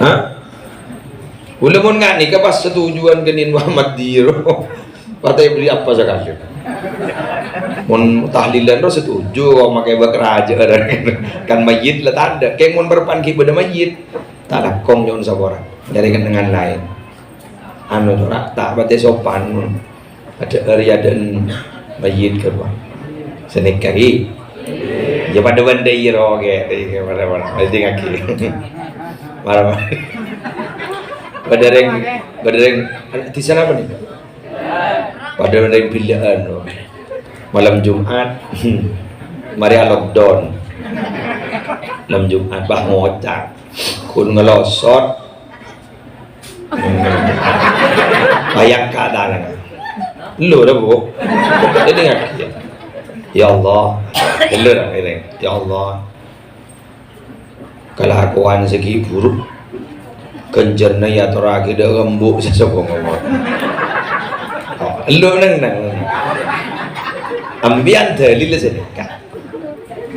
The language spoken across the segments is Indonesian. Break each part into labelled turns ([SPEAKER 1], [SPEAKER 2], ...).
[SPEAKER 1] Hah? Ulamon nga ni pas setujuan kenin Muhammad Diro. Patay beli apa sekali. Mun tahlilan lo setuju makai bakeraja kan mayit lah tanda. Kayak mun berpanki pada mayit. Tak ada kong jon sabora. Jadikan dengan lain. Anu ora tak patay sopan. Ada area dan mayit kedua. Senekari. Ya pada benda iro ke mana-mana. Ada ngaki. Marah. Badereng di sana apa nih? Pada yang pilihan malam Jumat mari lockdown malam Jumat bah ngocak kun ngelosot banyak keadaan lu dah bu ini ngaki ya Allah lu dah ini ya Allah kelakuan segi buruk kencerna ya toraki dah rembuk sesokong ngomong lu nang ambian dalil sedekah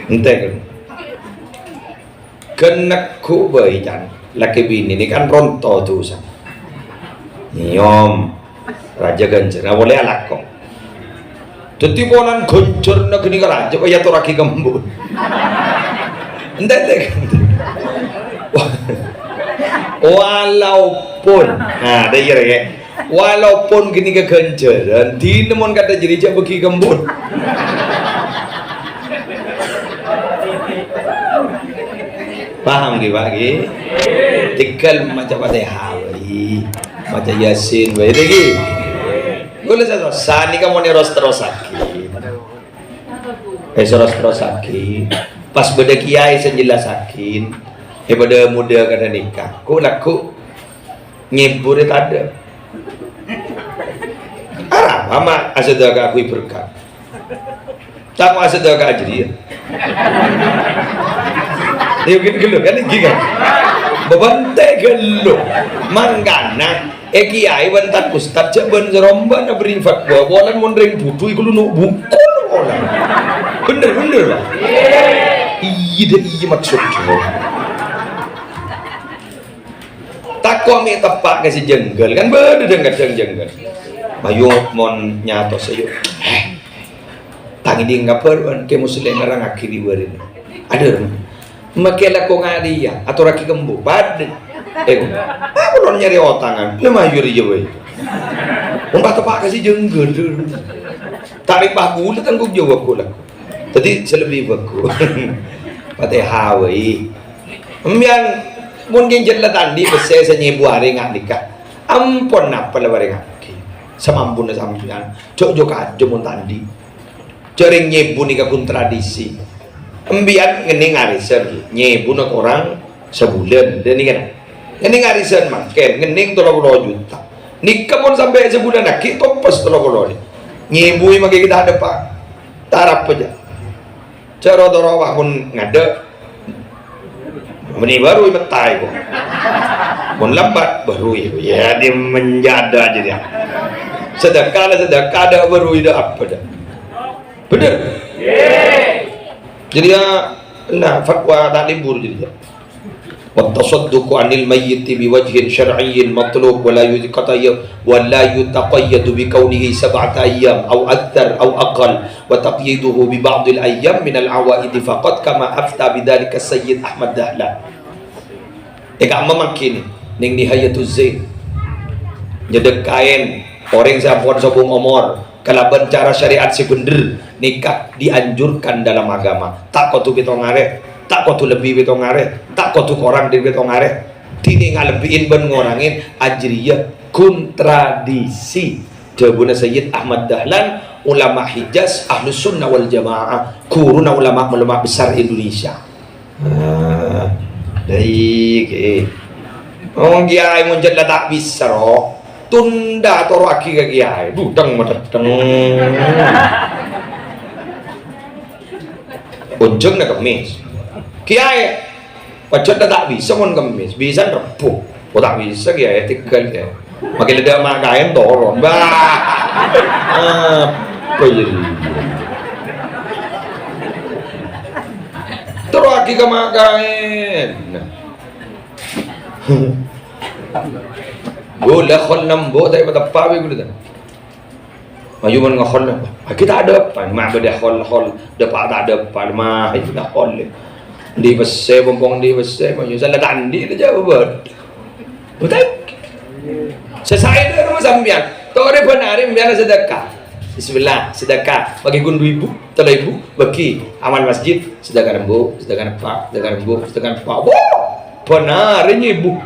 [SPEAKER 1] ente kenak ku baijan laki bini ini kan ronto tuh san nyom raja kencerna boleh alakong jadi bonan kencerna kini raja ya toraki gembut ente walaupun nah ada ya walaupun gini kekenceran di nemon kata jadi cak beki gembut paham ki bagi tikal macam pada hawi macam yasin bae lagi boleh saya sani kamu ni terus sakit terus sakit pas beda kiai senjelas sakit pada muda kena nikah kok laku ngibur tak ada Arab amat asal agak aku berkat tak mau asal agak ajri dia gelo kan ini kan bebantai gelo manggana kiai bentar ustaz jaban seromba na berifat bolan mondreng butuh iku lu bukul orang bener lah iya maksudnya takwa mi tepak ke si jengkel kan beda dengan jengkel bayu mon nyato sayo tangi di ngapar ke muslim orang akhiri berin ada makela ko ngadi ya atau raki gembu bad aku non nyari otangan lemah yuri je boy umpah tepak ke si jengkel tarik bahu lu tanggung jawab ko lah jadi selebih baku patay hawi yang mungkin jelas tadi besar senyebu hari ngak nikah ampun apa lah hari ngak samampun sampian jok aja mun tadi jering nyebu nikah kun tradisi embian ngening arisan nyebu nak orang sebulan dan ini arisan makan ngening 30 juta nikah pun sampai sebulan lagi topes 30 nyebu makai kita ada pak tarap aja cara dorawah pun ngada ini baru metai kok mun lambat baru ya dia menjada aja dia sedekah ada baru ida apa dah benar jadi ya nah fatwa tak libur jadi wa tasadduqu anil mayyit biwajhin syar'iyyin matlub wa la yutaqayyadu bi kaunihi sab'ata ayyam aw akthar aw aqall wa taqyiduhu bi ba'd al ayyam min al awaid faqat kama afta bidzalika Sayyid Ahmad Dahlan eka memakin ning Nihayatuz Zain nyedek kain orang sampun sobong omor kalaban cara syariat si bener nikah dianjurkan dalam agama tak kotu kita ngareh tak kotu lebih kita ngareh tak kotu korang di kita ngareh tini ngalebihin ben ngorangin ajriyah kontradisi jawabuna Sayyid Ahmad Dahlan ulama Hijaz Ahlus Sunnah wal Jamaah kuruna ulama besar Indonesia baik orang kiai muncul tak bisa roh tunda atau aki ke kiai dudang madang ujung nak kemis kiai pacot tak bisa mon kemis bisa repuk tak bisa kiai tinggal kiai makin ada makain toron bah apa jadi terus aki ke makain Gula khol nambo tapi mata pawe gula dah. Maju man ngkhol na. Kita ada apa? Mak beda khol dapat tak ada apa mah itu dah khol. Di bese bombong di bese maju salah tandi dia jawab ber. Betul? Selesai dah rumah sambian. Tore benar biar sedekah. Bismillah, sedekah bagi gundu ibu, telo ibu, bagi amal masjid, sedekah rembu, sedekah pak, sedekah rembu, sedekah pak. Wah, benar ini ibu.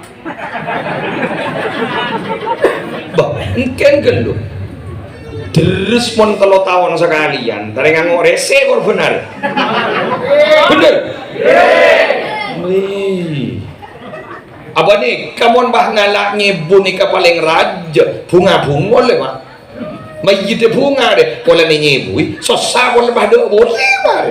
[SPEAKER 1] Bah, mungkin gelo. Terus pun kalau tahun sekalian, tarik nganggo rese kor benar. Benar. Wih. Apa nih? Kamu bah ngalak ngebu nikah paling raja, bunga le mak. Mayit bunga deh, pola ni nyebu. Sosa pun bah do boleh mak.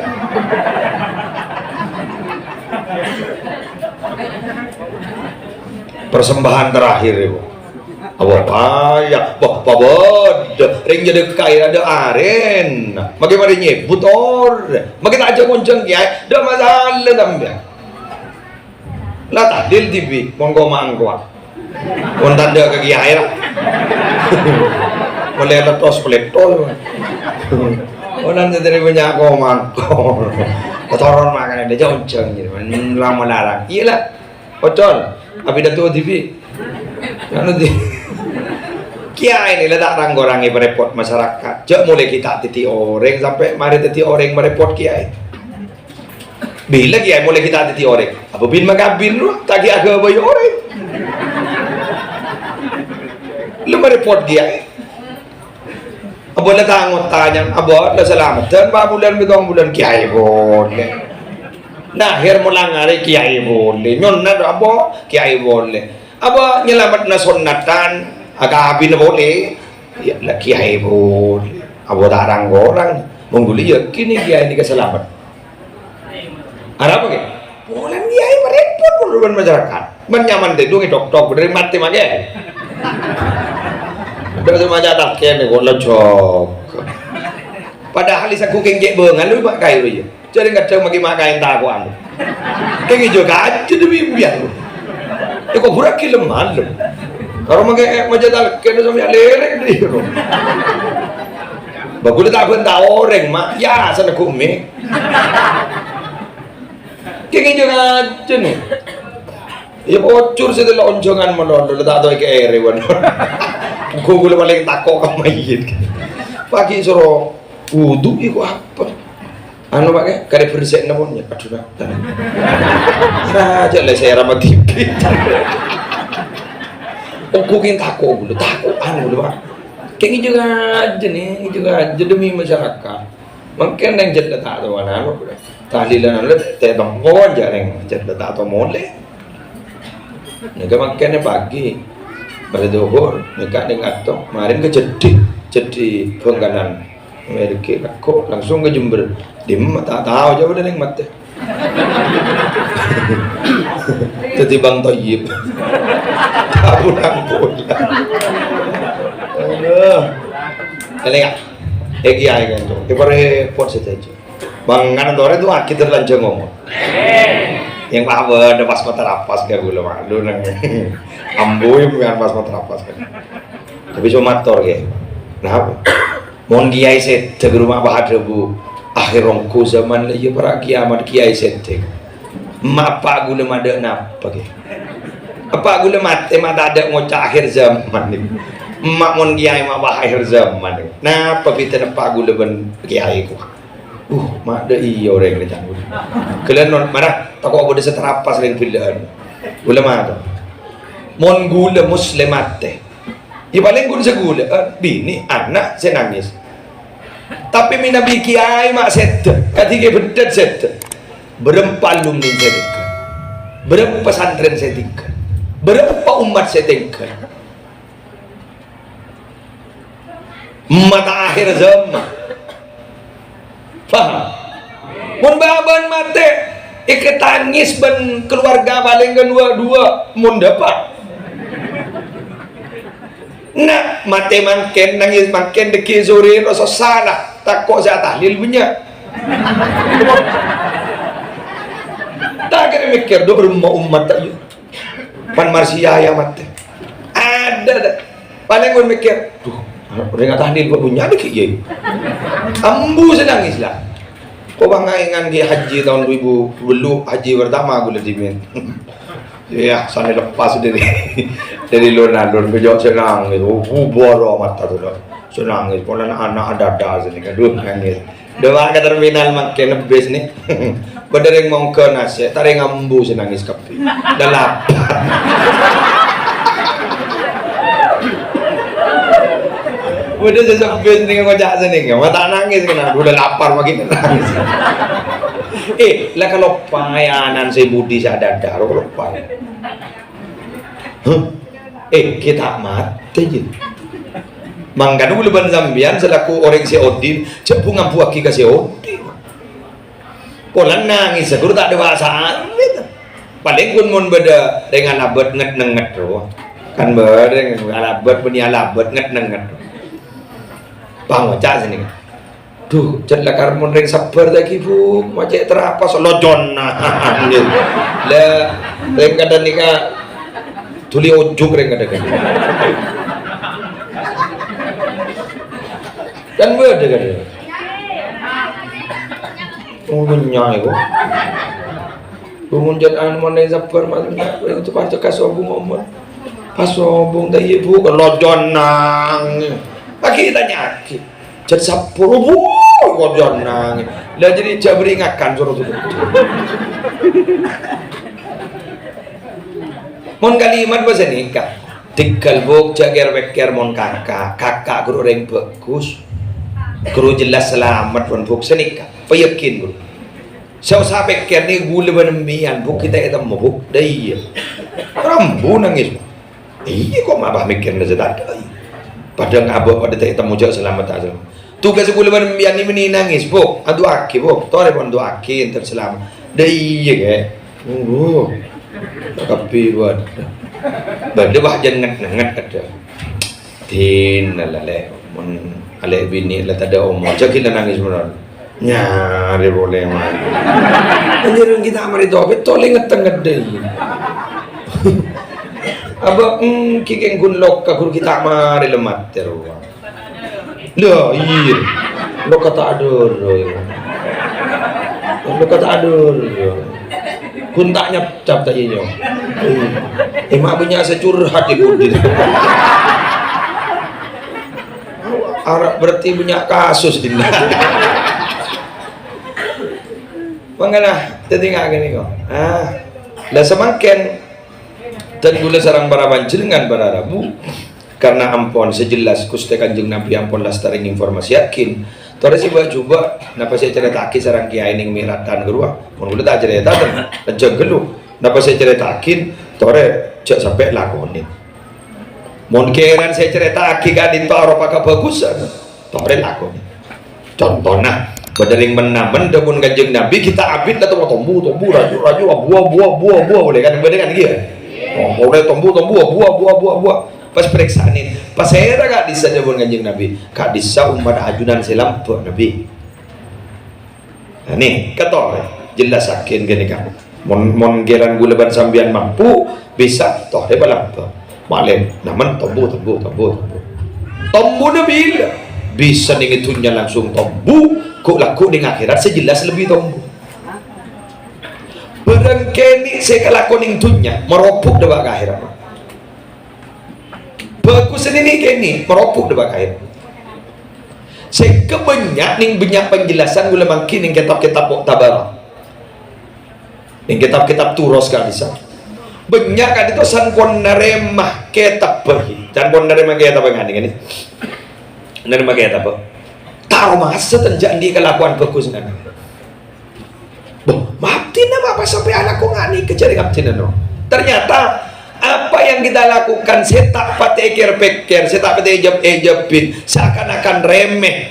[SPEAKER 1] Persembahan terakhir ibu. Awak payah, bah pabod, ring jadi kaya ada aren. Bagaimana nyebut bagi tak aja kunceng kiai, dah masalah tambah. Lah tadil TV, monggo mangko. Pun tanda ke kiai lah. Boleh letos peletol. Orang jadi punya mangko. Kotoran makan dia kunceng gitu, lama larang. Iyalah, bocor. Tapi dah tu TV. Kan nanti. Kiai ini letak ranggorangi merepot masyarakat. Jauh mulai kita titi orang sampai mari titi orang merepot kiai. Bila kiai mulai kita titi orang, apa bin magabin lu tagi agak bayi orang. Lu merepot kiai. Apa letak tanya, apa dah selamat dan 4 bulan betong bulan kiai boleh. Nah, akhir mulang hari kiai boleh. Nyonna apa kiai boleh. Apa nyelamat na sunnatan agak abin boleh, ya lah kiai boleh. Abo darang orang mengguli yakin ni kiai ni keselamat. Ada apa ke? Boleh kiai merepot puluhan masyarakat. Menyaman deh dong dok dari mati mage. Ada semua jatah kiai ni kalau jok. Padahal isa kuking jek bengan lu pak kai lu. Jadi kadang magi makai tak kuan. Kayak juga aja demi biar. Kok burak kileman lu. Kalau makai majalah kena sama lerek dia. Bagus tak benda orang mak ya sana kumi. Kayak juga aja nih. Ya bocor setelah onjongan melonjol tak tahu ke air wan. Google paling takok kau mayit. Pagi suruh wudu itu apa? Anu pakai kare bersih namanya. Aduh nak. Raja lah saya ramah tipis. Kuking takut dulu, takut anu dulu pak. Kayak juga aja nih, juga aja demi masyarakat. Mungkin yang jadi tak tahu anu, tahlilan anu, tetap mohon jarang jadi tak tahu boleh. Nika makanya pagi berdohor, nika dengar tu, kemarin ke jadi penggalan Amerika, kok langsung ke Jember, dim tak tahu jauh dari yang mati. Jadi bang Toyib. Ampun. Aduh. Elenga. Egi ay kan tu. Kepare pot saja. Bang kan tore tu akid terlanjur ngomong. Yang apa ada pas matarapas ke gula mak. Lu nang amboy bukan pas matarapas kan. Tapi cuma motor ke. Nah, mon kiai set ke rumah bahadre bu. Akhir rongku zaman lagi para kiamat kiai set. Mak pak gula mada napa ke. Apa gula mati mata ada ngocak akhir zaman ni. Mak mon kiai mak bah akhir zaman ni. Napa kita nampak gula ben kiai ku. Mak ada iyo orang ni jangan. Kalian non marah takut boleh seterapas dengan pilihan. Gula mata. Mon gula muslimat teh. Ya paling gula segula. Bini anak saya nangis. Tapi minabi kiai mak set. Ketika bedet set. Berapa alumni saya tinggal. Berapa pesantren saya tinggal. Berapa umat saya tinggal. Mata akhir zaman. Faham? Mun baban mate ikat tangis ben keluarga paling kedua mun dapat. Nak mate makin nangis makin deki sore rasa salah takut saya tahlil punya. Tak kira mikir do rumah umat tak yuk. pan Marsia ya mati ada paling gue mikir tuh orang tahlil gue punya ada kayak ambu senangis lah kok bang ingan di haji tahun 2000 belum haji pertama gue lebih min ya sana lepas dari Ronaldo ke jauh senang gitu boro mata tuh senang gitu kalau anak ada sini kan duh nangis doang ke terminal makin lebih nih bener yang mau ke nasi tarik ngambu senangis kapi dan lapar udah sesebes nih ngajak sini nggak mata nangis kena udah lapar makin nangis lah kalau payanan si Budi sadar kalau lupa kita mati je mangga dulu ban Zambian selaku orang si Odin cek bunga buaki ke si Odin pola nangis aku tak ada bahasa paling pun mun beda dengan abad nget roh kan bareng alabet punya alabet nget bang cak sini duh celah karmun ring sabar lagi bu macam terapas lojon lah ring kada nikah tuli ujuk ring kada kan beda kan punya itu kemudian anu mana sabar maksudnya itu pas kasobung ngomong pas sobung dah ibu kan lojon nang lagi kita nyakit jadi sapur kok nang lah jadi jabringakan suruh tuh mon kalimat bahasa nikah tinggal buk jager beker mon kakak guru reng bagus guru jelas selamat pun buk senikah peyakin guru saya sampai beker ni gula benembian buk kita itu mau buk dah iya rambu nangis iya kok mabah mikir na sedada padang abah pada tak temu jauh selamat aja tugas gula benembian ni meni nangis buk adu aki buk tore pun adu aki enter selamat dah iya ke tapi buat berdebah jangan nget ada tin lale mun ale bini la tada omong cakil nangis benar nyari boleh mah anjir kita amari doa betul ngeteng deh aba kikeng gun lok ka guru kita amari lemat terus lah iya lo kata adur lo kata adur kuntaknya cap tak inyo emak punya securhat di budi Arab berarti punya kasus di mengenah tetinggal gini kok lah semakin dan gula sarang para panjenengan para rabu karena ampun sejelas Gusti Kanjeng Nabi ampun lastaring informasi yakin tore sih buat coba napa saya ceritakin sarang kiai ning miratan gerua mun udah tak cerita dan jegelu napa saya ceritakin tore cek sampai lakoni mun keran saya ceritakin kan itu aropa kebagusan tore lakoni contohnya berdering menamen dapun Kanjeng Nabi kita abid atau tombu raju buah boleh kan beda kan dia boleh tombu buah pas periksanin pas saya gak bisa jawab Kanjeng Nabi gak bisa umat ajunan selam buat Nabi nah nih kata jelas yakin gini kan mon geran gula ban sambian mampu bisa toh dia balang malen namun tombu Nabi bisa nih itunya langsung tombu kok laku di akhirat sejelas lebih tombu berengkeni saya kelakon itunya meropuk dewa ke akhirat bagus ini kini meropuk debat air. Saya kebanyak ning banyak penjelasan gula makin ning kitab-kitab Muktabar, ning kitab-kitab Turos kan bisa. Banyak kan itu sankon naremah kitab bagi, sankon naremah kitab bagi ini. Naremah kitab apa? Tahu masa tenjak di kelakuan bagus kan? Boh, maafin nama apa sampai anakku ngani kejar ngaptin no. Ternyata apa yang kita lakukan saya tak pikir saya tak ejabin seakan-akan remeh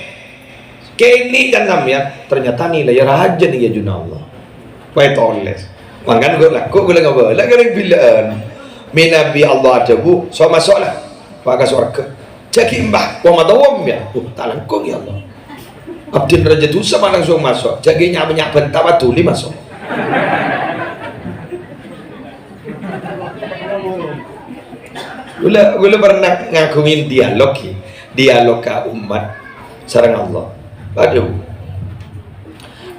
[SPEAKER 1] kini dan sampean ternyata nilai raja nih ya juna Allah baik toles makan gue laku gue nggak boleh lagi bilaan minabi Allah ada bu so masuk lah pakai surga jadi mbah kau matawam ya tak langkung ya Allah abdin raja tu sama langsung masuk jadi nyak bentar batuli masuk Gula pernah ngakuin dialog ke umat sareng Allah. Aduh.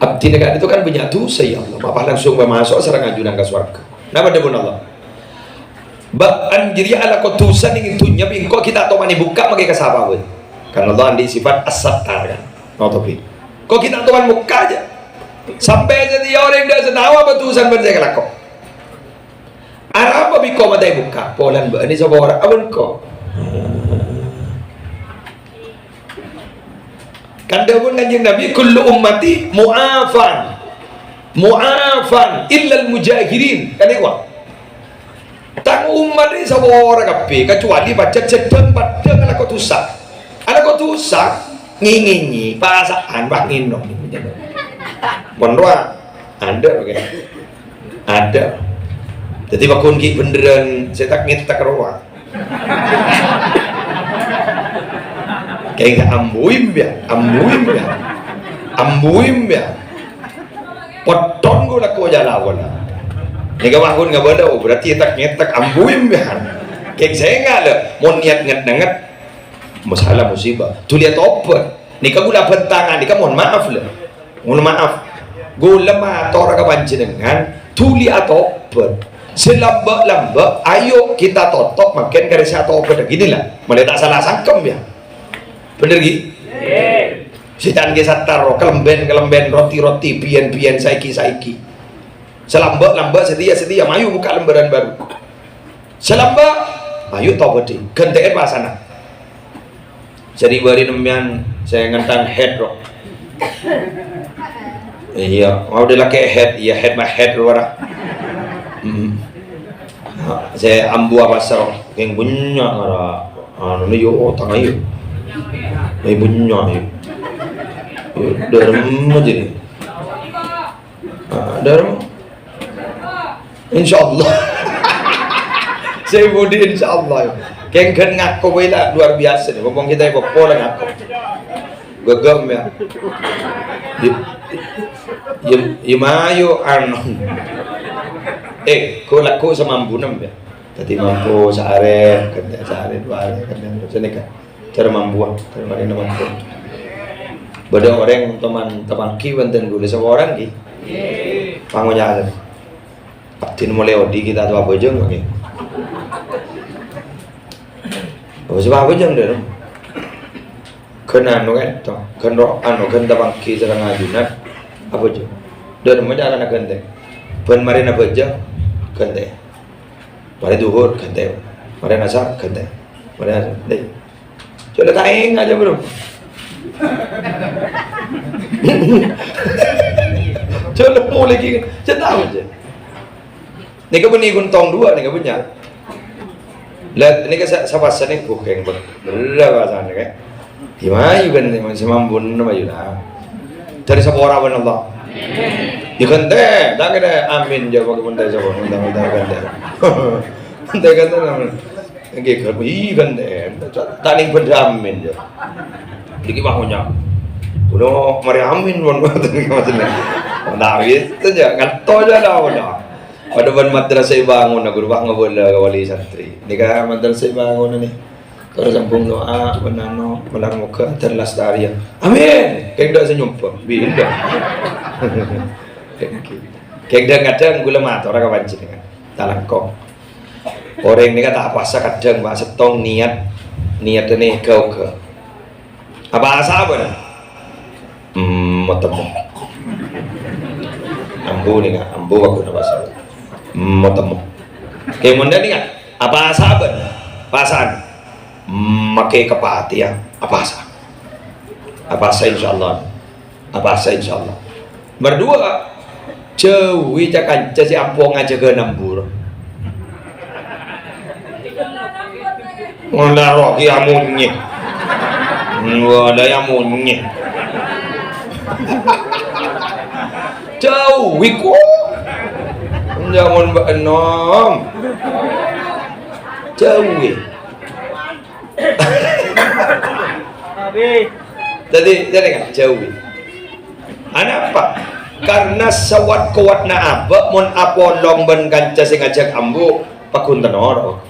[SPEAKER 1] Abdi negara itu kan punya dosa ya Allah. Apa langsung masuk sareng ajudan ke surga. Napa debun Allah? Ba'an jiri ala kotusan ingin tunya bingko kita atau mani buka makai kasaba we. Karena Allah andi sifat as-sattar kan. Notopi. Kok kita tuan buka aja. Sampai jadi orang dah senawa betusan berjaga lakok. Arab biko matai buka. Polan ba ini sapa orang awen ko. Kanda pun kanjeng Nabi kullu ummati mu'afan illa al-mujahirin. Kan iku. Tang umat ini sapa orang kabeh kecuali baca cedeng padang ala kotusan. Ala kotusan nginginyi pasaan bak nginom. Mondua ada oke. Ada. Jadi bakun ki beneran cetak ngetak roa. Kayak ambuim ya. Poton gula ko jalawan. Nika bangun nggak beda, berarti ngetak ambuim ya. Kayak saya nggak ada, mau niat nget masalah musibah. Tuh lihat apa? Nika gula bentangan, nika mohon maaf lah. Mohon maaf. Gula mah tora kabanci dengan tuli atau apa? Selamba-lamba, ayo kita totok makin garis atau apa? Gini lah, mulai tak salah sangkem ya. Bener gitu? Si tangge sataro, kelemben roti pian saiki. Selamba sedia mayu buka lembaran baru. Selamba mayu tobedi genteen pasana. Jadi bari nemian saya ngentang head rock. Iya, mau dia laki head, iya head mah head luar. Saya ambu apa serong, yang punya ngara, anu yo otang ayu, ayu punya ayu, dalam aja nih, dalam, insyaallah, saya budi insyaallah, kengken ngaku bela luar biasa nih, ngomong kita ibu pola ngaku, gegam ya. Imayo anu ko laku sa mambunan ya tadi mampu sehari dua hari kan cara mambuan cara mana mampu beda orang teman kiwan dan gula sama orang ki pangunya ada tin mulai odi kita tuh apa jeng oke apa jeng deh kena anu kan tuh kan teman ki sareng ajunan apa je? Dan macam mana ganteng? Pen mari na baca ganteng. Mari duhur ganteng. Mari nasar ganteng. Mari nasar. Deh. Coba taing aja bro. Coba boleh lagi. Cetak aja. Nika beni guntong dua nika punya. Lihat nika siapa sini kukeng berapa sana kan? Gimana juga nih masih mampu nama juga. Dari sebuah orang Allah. Dikente, tak kena amin jawab kementai sebuah undang-undang kente. Kente namun, enggak kerja, kente, tani berdamin je. Dikit bangunnya, udah mari amin pun tadi macamnya. Nah gitu je, ngato je dah. Pada madrasah bangun, guru bang ngebola wali santri. Nikah madrasah bangun ni. Kalau sambung doa, menano, melar muka, terlestari. Amin. Kayak dah senyum pun, bila. Kayak dah kadang gula mata orang kawan cina kan, talangkong. Orang ni kata apa sah kadang bahasa tong niat ni kau ke. Apa asa apa dah? Matemu. Ambu ni kan, ambu aku nak bahasa. Matemu. Kayak mana ni kan? Apa asa apa? Pasan. Makai kepati ya apa asa insyaallah berdua cewi cakan si ampong aja ke nambur ngala roki amunnya ngala amunnya cewi ku jangan benom cewi jadi kan jauh. Anak apa? Karena sawat kuat na apa, mon apolong ben kanca sing ajak ambu pakun tenor.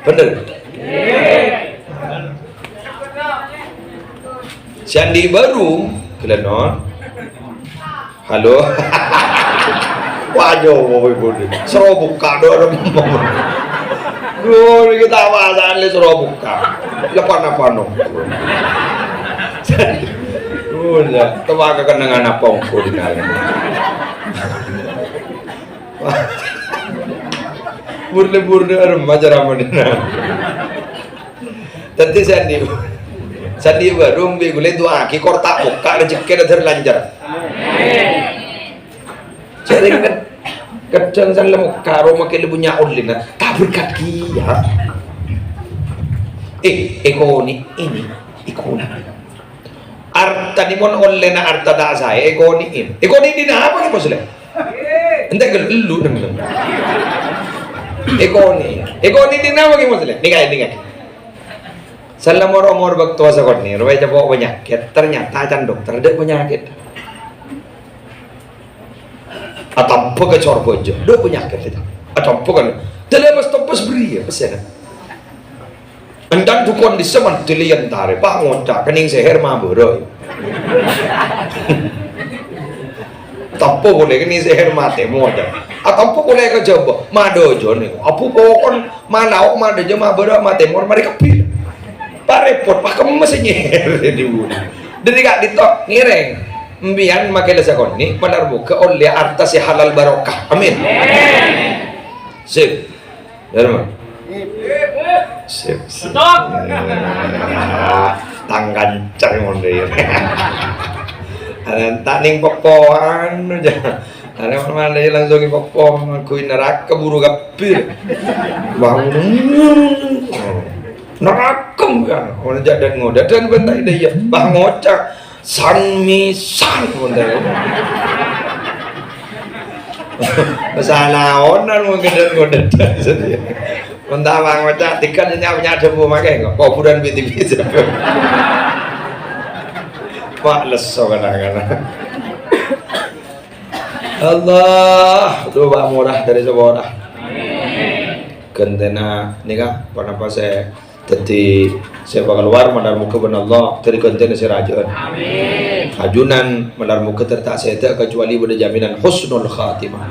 [SPEAKER 1] Bener. Sandi baru kelenon. Halo. Wajo ibu. Serobuka do orang. Gue kita awasan le serobuka. Lepan apa no? Udah, temaga kenangan apa ongko di dalam. Burde remaja ramadina. Tentu sandi baru begule doa ki korta buka rezeki dah terlancar. Jadi kan kadang san lemu karo makin punya ulina tak berkat dia. Ikoni arta di mon oleh na arta da saya ikoni di na apa gitu sih? Ente gelu dengan ikoni di na apa gitu sih? Dengar. Salam orang waktu asa kon ni, rupai jawab penyakit ternyata can dokter ada penyakit. Atau apa kecor bojo, ada penyakit itu. Atau apa kan? Terlepas topos beri ya pesan. Andan tu kondisi man tilian tare, pak ngoda kening seher maboro. Tampo boleh kening seher mate moda. Atau apa boleh kejaba, madojo ni. Apa pokon manau madojo maboro mate mor mari kepil. Pak repot, pak kamu masih nyer di budi. Jadi kak ditok ngireng, mbian makai lesa koni, benar buka oleh arta si halal barokah. Amin. Sip, derma. Sip. Tangan cari monde. Taning popoan aja. Ada mana dia langsung popom, kui neraka buru gapir. Bangun. Narakem kan, orang jadan ngoda dan bentai dia bah ngocak san ngoda. Masalah onan mungkin ngoda dan sedih. Mentah bang ngocak tikan punya debu makai kok kuburan biti-biti. Pak leso kadang-kadang. Allah, doa murah dari sebuah. Kentena nikah pernah pas saya jadi saya bakal keluar mandar muka benar Allah dari konten saya rajun. Amin. Rajunan mandar muka tertak saya tak kecuali pada jaminan husnul khatimah.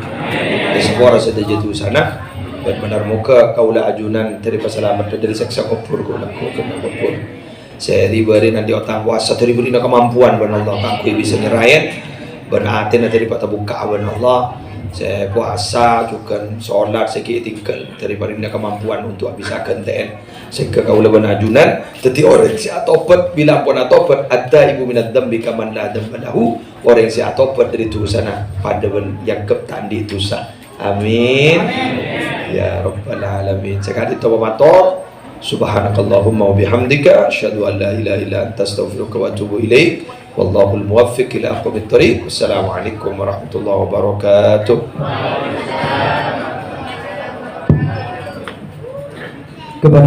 [SPEAKER 1] Di sebuah saya jatuh sana dan mandar muka kaulah ajunan dari pasalamat dari seksa kubur kaulah kubur. Saya diberi nanti otak puasa dari beri kemampuan benar Allah aku bisa nyerayan berarti nanti dapat buka benar Allah. Saya puasa juga sholat sedikit tinggal daripada kemampuan untuk bisa kenten sehingga kaulah benajunan jadi orang si atopat bila pun atopat ada ibu minat dambi kaman la dambalahu orang si atopat dari dosana pada yang ketandi dosa. Amin. Ya rabbal alamin. Sekali toba mator subhanakallahumma wa bihamdika asyhadu an la ilaha illa anta astaghfiruka wa atubu ilaik. Wallahul muwaffiq ila aqwamit thariq. Wassalamualaikum warahmatullahi wabarakatuh.